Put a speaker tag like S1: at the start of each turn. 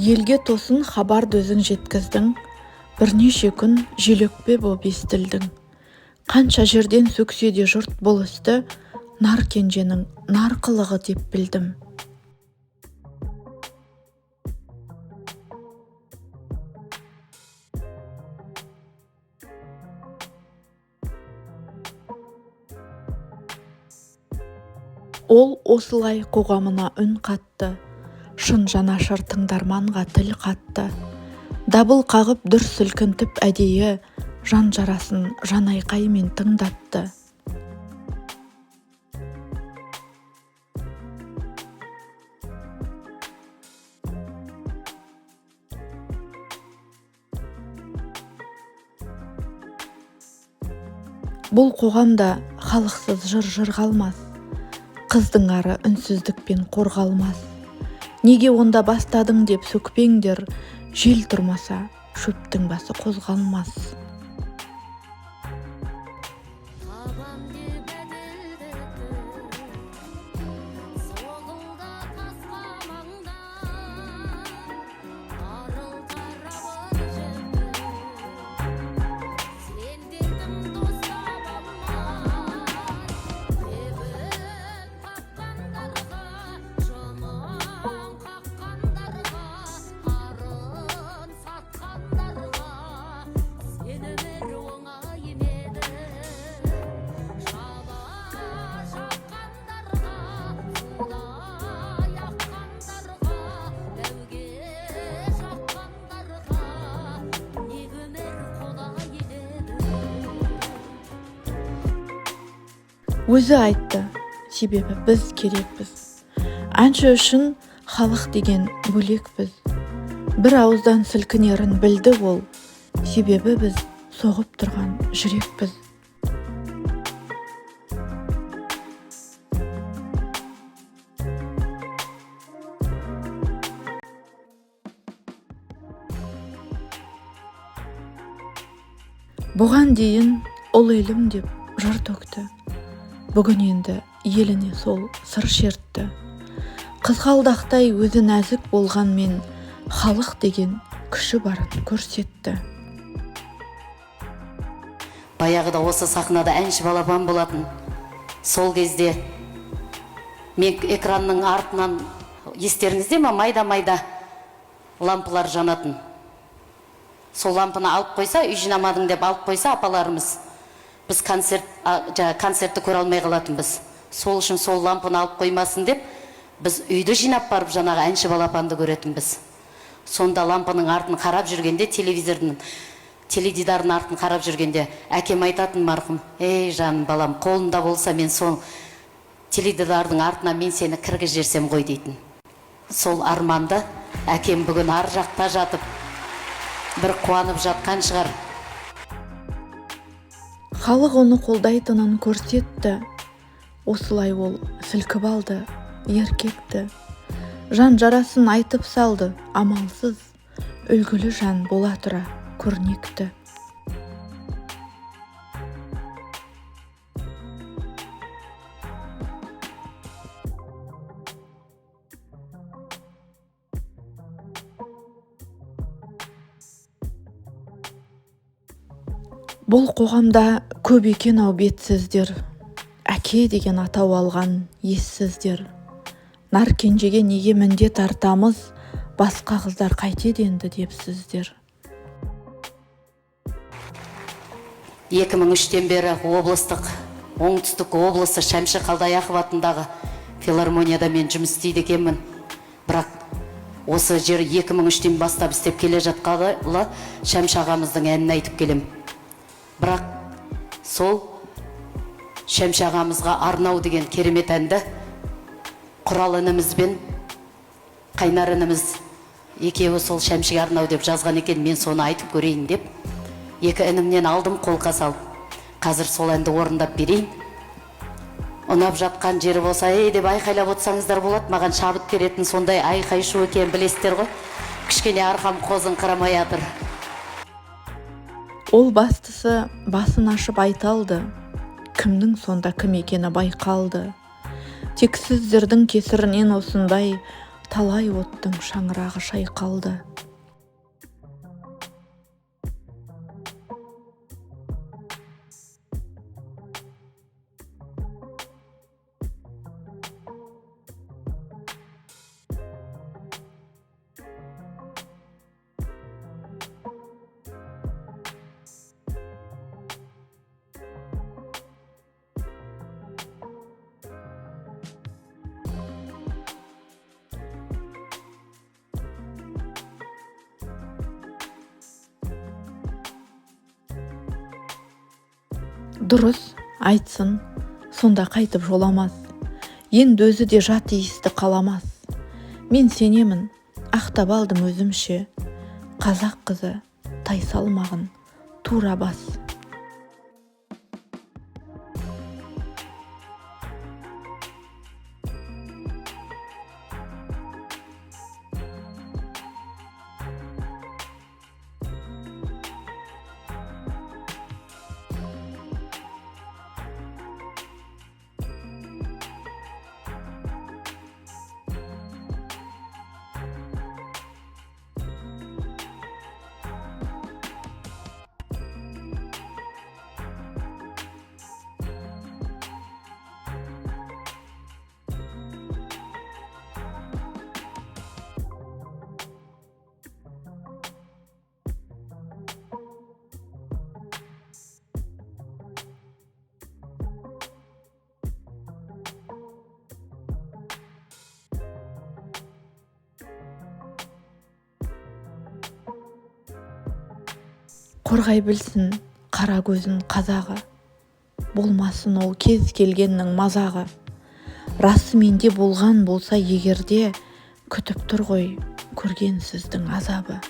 S1: Елге тосын хабар дөзің жеткіздің, бірнеше күн желөкпе боп естілдің. Қанша жерден сөксе де жұрт бұл істі, нар кенженің нар қылығы деп білдім. Ол осылай қоғамына үн қатты, шын жанашыр тыңдарманға тіл қатты. Дабыл қағып дүр сілкінтіп әдейі, жан жарасын жан айқаймен тыңдатты. Бұл қоғамда халықсыз жыр қалмас, қыздың ары үнсіздікпен қорғалмас. Неге онда бастадың деп сөкпеңдер, жел тұрмаса, шөптің басы қозғалмас. Өзі айтты, себебі біз керекпіз. Әнші үшін халық деген бөлекпіз. Бір ауыздан сілкінерін білді ол, себебі біз соғып тұрған жүрекпіз. Бұған дейін ұл елім деп жыр төкті. Бүгін енді еліне сол сыр шертті. Қызғалдақтай өзі нәзік болғанмен, халық деген күші барын көрсетті.
S2: Баяғыда осы сахнада әнші балапан болатын. Сол кезде мен экранның артынан, естеріңізде ме, майда-майда лампылар жанатын. Сол лампыны алып қойса, үй жинамадың деп алып қойса апаларымыз, біз концертті көре алмай қалатынбыз. Сол үшін сол лампыны алып қоймасын деп, біз үйді жинап барып жаңағы әнші балапанды көретінбіз. Сонда лампының артын қарап жүргенде, теледидардың артын қарап жүргенде, әкем айтатын марқұм: "Ей жаным балам, қолында болса мен сол теледидардың артына мен сені кіргіз жерсем ғой" дейтін. Сол арманды әкем бүгін ар жақта жатып, бір қуанып жатқан шығар.
S1: Халық оны қолдайтынын көрсетті. Осылай ол сілкіп алды еркекті. Жан жарасын айтып салды амалсыз, үлгілі жан бола тұра көрнекті. Бұл қоғамда көп екен ау бетсіздер, әке деген атау алған ессіздер. Нар кенжеге неге міндет артамыз, басқа қыздар қайтеді енді депсіздер.
S2: 2003-тен бері оңтүстік облысы Шәмші Қалдаяқов атындағы филармонияда мен жұмыс істейді екенмін. Бірақ осы жер 2003-тен бастап істеп келе жатқалы Шәмші ағамыздың әнін айтып келем. Бірақ сол Шәмші ағамызға арнау деген керемет әнді Құрал ініміз бен Қайнар ініміз екеуі сол Шәмшіге арнау деп жазған екен. Мен соны айтып көрейін деп, екі інімнен алдым қолқа салып. Қазір сол әнді орындап берейін. Ұнап жатқан жері болса, деп айқайлап отсаңыздар болады. Маған шабыт беретін сондай айқай шу екен, білесіздер ғой. Кішкене арқам қозын қырамай жатыр.
S1: Ол бастысы басын ашып айталды, кімнің сонда кім екені байқалды. Тек сіздердің кесірінен осындай талай оттың шаңырағы шайқалды. Дұрыс, айтсын, сонда қайтып жоламас. Енді өзі де жат иісті қаламас. Мен сенемін, ақтап алдым өзімше. Қазақ қызы тайсалмағын тура бас. Қорғай білсін қара көзін қазағы, болмасын ол кез келгеннің мазағы. Расы менде болған болса егерде, күтіп тұр ғой көргенсіздің азабы.